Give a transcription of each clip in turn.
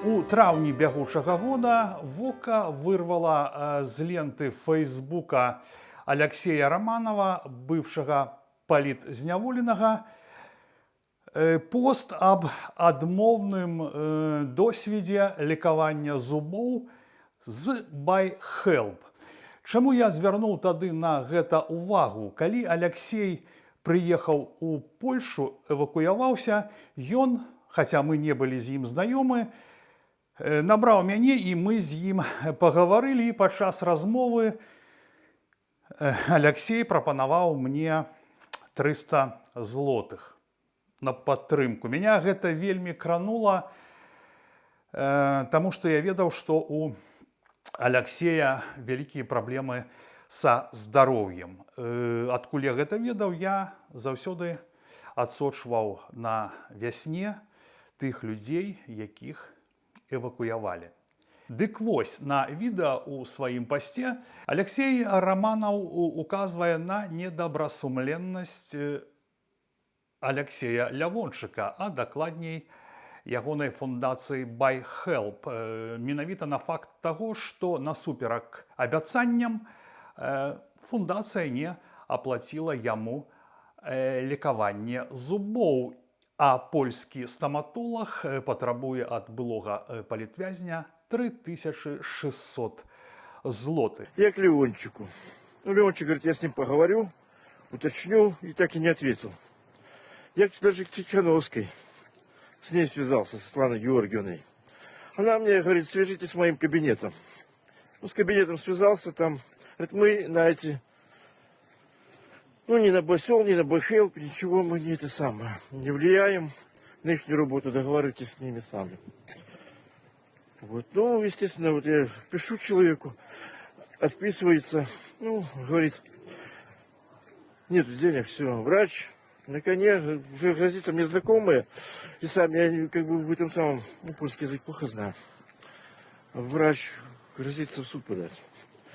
У траўні бягучага года вока вырвала з ленты фэйсбука Алексея Романова, бывшага палітзняволенага, пост аб адмоўным досведзе лекавання зубоў з BuyHelp. Чаму я звярнуў тады на гэта увагу? Калі Алексей прыехаў у Польшу, эвакуяваўся, ён, хаця мы не былі з ім знаёмы, набраў мяне, і мы з ім пагаварылі, і падчас размовы Алексей прапанаваў мне 300 злотых на падтрымку. Мяне гэта вельмі кранула, таму што я ведаў, што у Алексея вялікія праблемы са здароўем. Адкуль я гэта ведаў, я заўсёды адсочваў на вясне тых людзей, якіх эвакуявалі. Дык вось, на відэа у сваім пасце Алексей Романов указвае на недобрасумленнасць Алексея Лявончыка, а дакладней ягонай фундацыі BuyHelp, менавіта на факт таго, што насуперак абяцанням фундацыя не аплаціла яму лекаванне зубоў, а польскі стаматолог патрабуе ад былога палітвязня 3600 злотых. Я к Леончику. Леончик говорит, я с ним поговорю, уточню, и так и не ответил. Я даже к Тихановской с ней связался, со Светланой Георгиевной. Она мне говорит, свяжитесь с моим кабинетом. Ну, с кабинетом связался, там, говорит, мы на эти, ни на BuySol, ни на BuyHelp, ничего мы не не влияем на их работу, договаривайтесь с ними сами. Вот, естественно, вот я пишу человеку, отписывается, говорит, нет денег, все, врач на коне, уже грозится мне знакомые, и сам я как бы в этом самом, польский язык плохо знаю. Врач грозится в суд подать.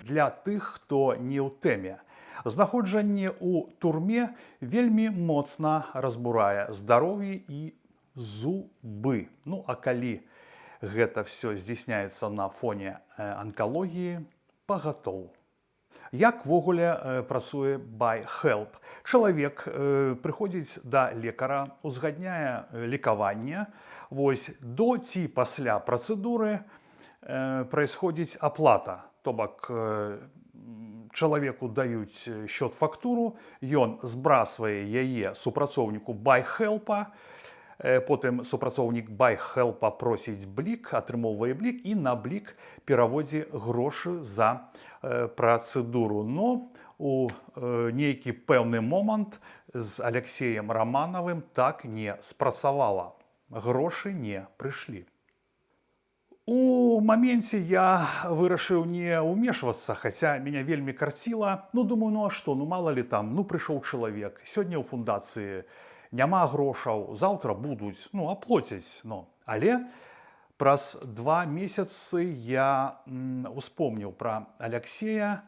Для тых, хто не ў тэме, знаходжанне ў турме вельмі моцна разбурае здароўе і зубы. А калі гэта все здзяйсняецца на фоне анкалогіі, пагатоў. Як ввогуле працуе BuyHelp? Чалавек прыходзіць да лекара, узгадняе лекаванне, вось до ці пасля працэдуры происходзіць аплата, то бок чалавеку даюць счёт-фактуру, ён збрасвае яе супрацоўніку BuyHelp, потым супрацоўнік BuyHelp просіць блік, атрымоўвае блік і на блік пераводзі грошы за працэдуру. Но у нейкі пэўны момант з Алексеем Романовым так не спрацавала. Грошы не прыйшлі. У моменце я вырашыў не ўмешвацца, хаця мяне вельмі карціла. Думаю, а што, мала ли там, прыйшоў чалавек, сёння ў фундацыі няма грошаў, заўтра будуць, аплоцяць. Але праз 2 месяцы я успомніў пра Алексея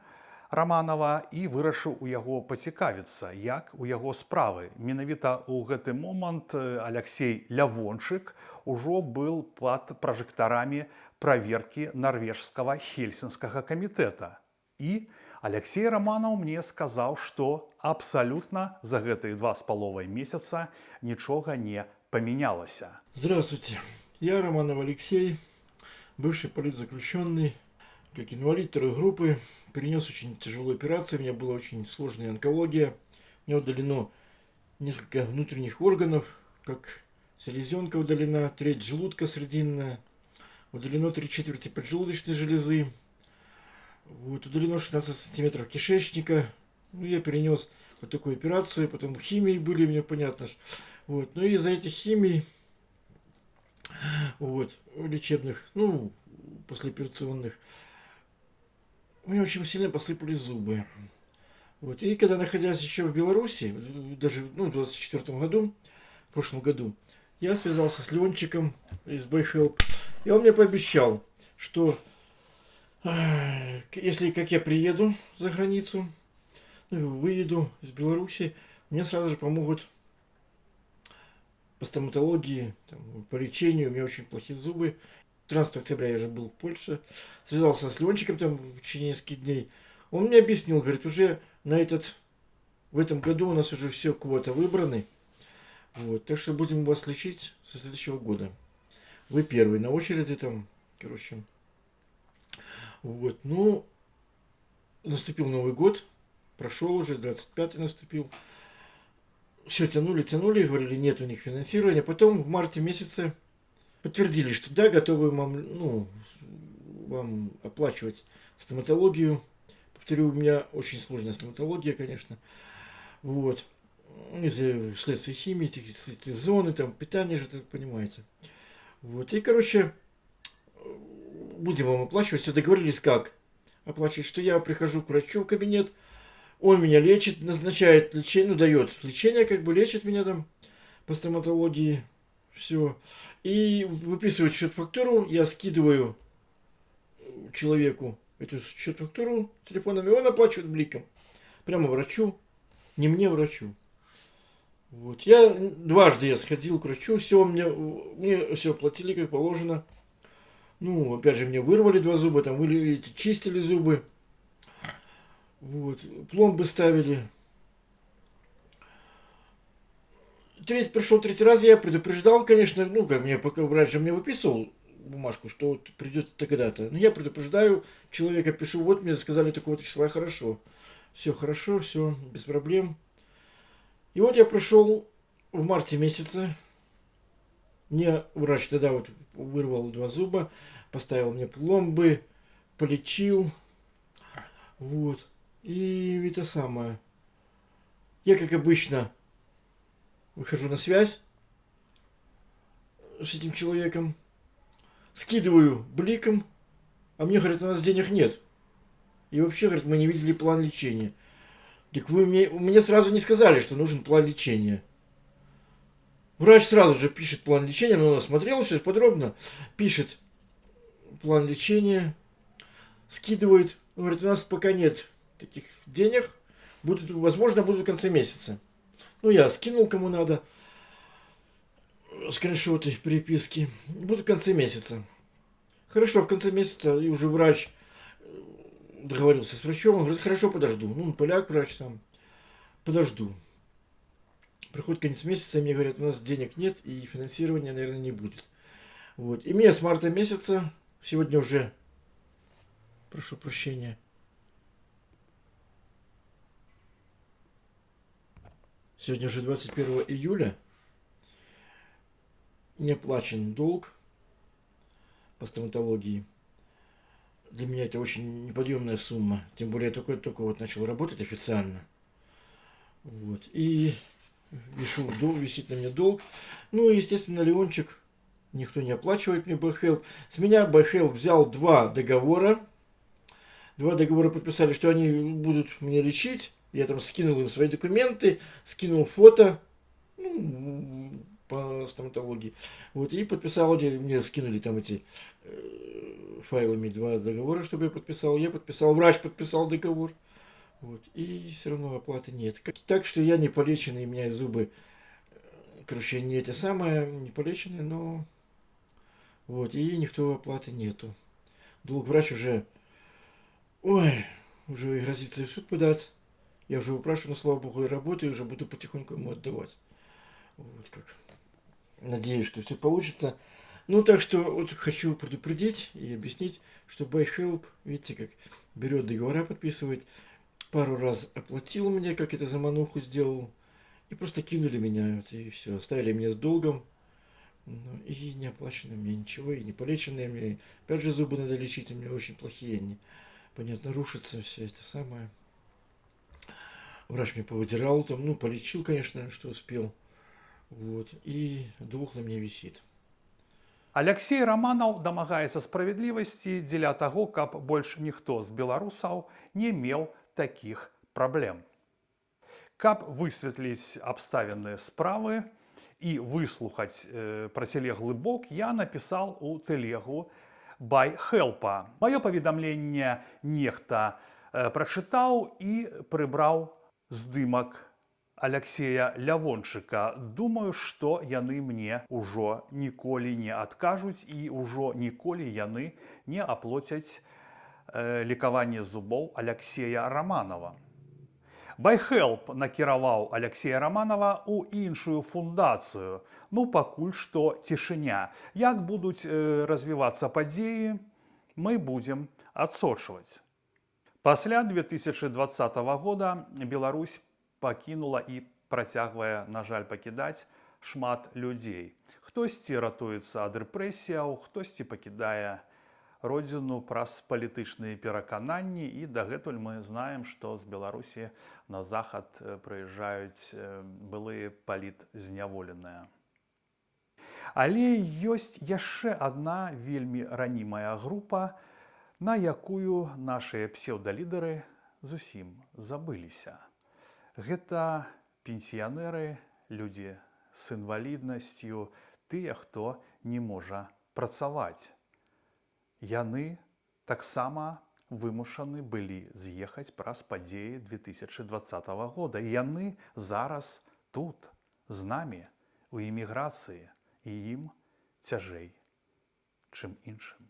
Романова і вырашыў у яго пацікавіцца, як у яго справы. Менавіта ў гэты момант Алексей Лявончык ужо был пад пражэктарамі праверкі нарвежскага хельсінскага камітэта. І Алексей Романов мне сказаў, што абсалютна за гэтыя 2,5 месяца нічога не памянялася. Здравствуйте, я Романов Алексей, бывший политзаключенный. Как инвалид 2 группы, перенес очень тяжелую операцию, у меня была очень сложная онкология. Мне удалено несколько внутренних органов, как селезенка удалена, треть желудка срединная, удалено 3/4 поджелудочной железы, удалено 16 сантиметров кишечника. Я перенес вот такую операцию, потом химии были, мне понятно. И из-за этих химий, лечебных, послеоперационных, у меня очень сильно посыпались зубы. И когда, находясь еще в Беларуси, даже в 24 году, в прошлом году, я связался с Леончиком из BuyHelp, и он мне пообещал, что если как я приеду за границу, выеду из Беларуси, мне сразу же помогут по стоматологии, там, по лечению. У меня очень плохие зубы. 13 октября я уже был в Польше, связался с Леончиком там в течение нескольких дней. Он мне объяснил, говорит, уже в этом году у нас уже все квоты выбраны. Вот, так что будем вас лечить со следующего года. Вы первый на очереди там, короче. Вот, ну, наступил Новый год, прошел уже, 25-й наступил. Все тянули, говорили, нет у них финансирования. Потом в марте месяце подтвердили, что да, готовы вам оплачивать стоматологию. Повторю, у меня очень сложная стоматология, конечно. Вот. Из-за следствия химии, следствия зоны, там, питание же, понимаете. Вот. И, короче, будем вам оплачивать. Все договорились как? Оплачивать, что я прихожу к врачу в кабинет, он меня лечит, назначает лечение, дает лечение, как бы лечит меня там по стоматологии. Все. И выписывает счет-фактуру, я скидываю человеку эту счет-фактуру телефоном, и он оплачивает бликом. Прямо врачу, не мне, врачу. Вот. Дважды я сходил к врачу, мне все оплатили как положено. Ну, опять же, мне вырвали 2 зуба, там чистили зубы. Вот. Пломбы ставили. Пришел третий раз, я предупреждал, конечно, ну, как мне, пока врач же мне выписывал бумажку, что вот придет тогда-то. Но я предупреждаю человека, пишу, вот мне сказали такого-то числа, хорошо. Все, без проблем. И вот я пришел в марте месяце. Мне врач тогда вот вырвал 2 зуба, поставил мне пломбы, полечил. Вот. И это самое. Я, как обычно, выхожу на связь с этим человеком, скидываю бликом, а мне говорят, у нас денег нет. И вообще, говорят, мы не видели план лечения. Так мне сразу не сказали, что нужен план лечения. Врач сразу же пишет план лечения, но он осмотрел все подробно, пишет план лечения, скидывает, говорит, у нас пока нет таких денег, возможно, будут в конце месяца. Ну, я скинул кому надо скриншоты переписки. Будут в конце месяца. Хорошо, в конце месяца и уже врач договорился с врачом, он говорит, хорошо, подожду. Ну, он поляк, врач сам. Подожду. Приходит конец месяца, и мне говорят, у нас денег нет, и финансирования, наверное, не будет. Вот. И мне с марта месяца, сегодня уже, прошу прощения, сегодня уже 21 июля, не оплачен долг по стоматологии. Для меня это очень неподъемная сумма. Тем более я только вот начал работать официально. Вот. И висит на мне долг. Ну, и, естественно, Леончик, никто не оплачивает мне BuyHelp. С меня BuyHelp взял 2 договора. 2 договора подписали, что они будут меня лечить. Я там скинул им свои документы, скинул фото. Ну, по стоматологии. Вот, и подписал, мне скинули там эти файлами 2 договора, чтобы я подписал. Я подписал, врач подписал договор. Вот, и все равно оплаты нет. Так что я не полеченный, у меня зубы, короче, не это самое, не полеченные, но вот, и никто оплаты нету. Долг врач уже, уже грозится в суд подать. Я уже упрашиваю, но слава богу, я работаю, уже буду потихоньку ему отдавать. Вот как. Надеюсь, что все получится. Ну, так что вот хочу предупредить и объяснить, что BuyHelp, видите, как берет договора, подписывает. Пару раз оплатил мне, как это замануху сделал. И просто кинули меня, вот, и все. Оставили меня с долгом. Ну, и не оплачено мне ничего, и не полеченные мне. Опять же, зубы надо лечить, у меня очень плохие они. Понятно, рушится все это самое. Врач мне повыдирал там, ну, полечил, конечно, что успел. Вот. И долг на мне висит. Алексей Романов дамагаецца справядлівасці дзеля таго, каб больш ніхто з беларусаў не меў такіх праблем. Каб высветліць абставіны справы і выслухаць процілеглы бок, я напісаў у тэлегу BuyHelp. Маё паведамленне нехта прачытаў і прыбраў здымак Алексея Лявончыка. Думаю, што яны мне ўжо ніколі не адкажуць і ўжо ніколі яны не аплоцяць лекаванне зубоў Алексея Романова. Байхелп накіраваў Алексея Романова ў іншую фундацыю. Ну, пакуль што цішыня. Як будуць развівацца падзеі, мы будзем адсочваць. Пасля 2020 года Беларусь пакінула і працягвае, на жаль, пакідаць шмат людзей. Хтосьці ратуецца ад рэпрэсіяў, хтосьці пакідае родзіну праз палітычныя перакананні, і дагэтуль мы знаем, што з Беларусі на захад прыязджаюць былыя палітзняволеныя. Але ёсць яшчэ адна вельмі ранімая група, на якую нашыя псеўдалідары зусім забыліся. Гэта пенсіянеры, людзі з інваліднасцю, тыя, хто не можа працаваць. Яны таксама вымушаны былі з'ехаць праз падзеі 2020 года. І яны зараз тут, з намі, у эміграцыі, і ім цяжэй, чым іншым.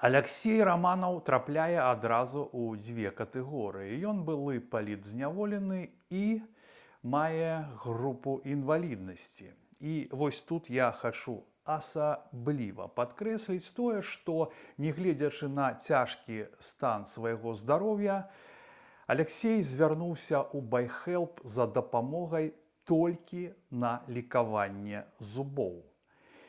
Алексей Романов трапляе адразу ў дзве катэгорыі. Ён былы палітзняволены і мае групу інваліднасці. І вось тут я хачу асабліва падкрэсліць тое, што, нягледзячы на цяжкі стан свайго здароўя, Алексей звярнуўся ў Байхелп за дапамогай толькі на лекаванне зубоў.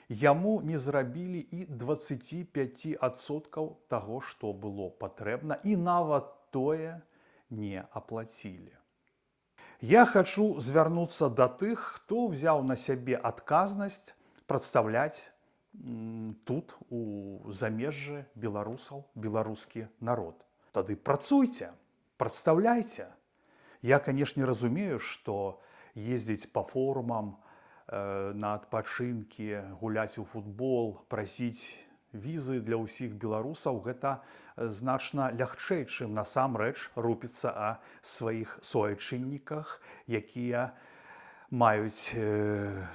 Яму не зрабілі і 25% таго, што было патрэбна, і нават тое не аплацілі. Я хачу звярнуцца да тых, хто ўзяў на сябе адказнасць прадстаўляць тут, у замежжы беларусаў, беларускі народ. Тады працуйце, прадстаўляйце. Я, канешне, разумею, што ездзіць па форумам, на адпачынкі, гуляць у футбол, прасіць візы для ўсіх беларусаў, гэта значна лягчэй, чым насамрэч рупіцца о сваіх суайчынніках, якія маюць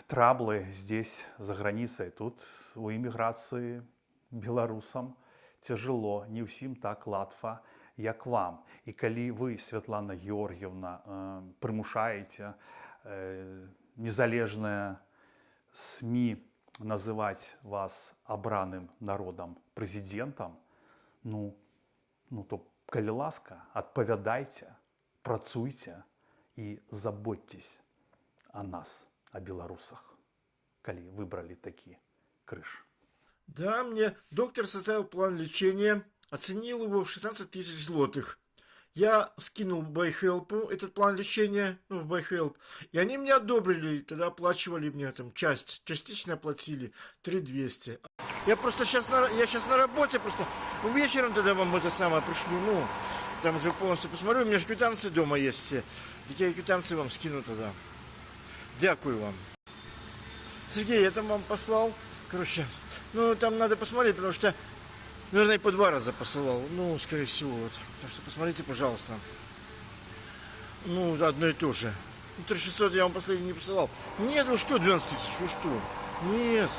траблы здесь, за граніцай. Тут у эміграцыі беларусам цяжело, не ўсім так латва, як вам. І калі вы, Святлана Георгіевна, прымушаеце незалежныя СМИ называць вас абраным народам прэзідэнтам, то, калі ласка, адпавядайце, працуйце і заботьтесь о нас, о белорусах, коли выбрали таки крыш. Да, мне доктор составил план лечения, оценил его в 16 000 злотых. Я скинул Байхелпу этот план лечения, в Байхелп, и они мне одобрили, тогда оплачивали мне там частично оплатили 3200. Я сейчас на работе, просто вечером тогда вам это самое пришлю, там уже полностью посмотрю, у меня же квитанции дома есть все, так я квитанции вам скину тогда. Дякую вам. Сергей, я там вам послал, там надо посмотреть, потому что, наверное, по 2 раза посылал, скорее всего, вот. Так что посмотрите, пожалуйста. Одно и то же. 3600 я вам последний не посылал. Нет, вы что, 12 000, вы что? Нет.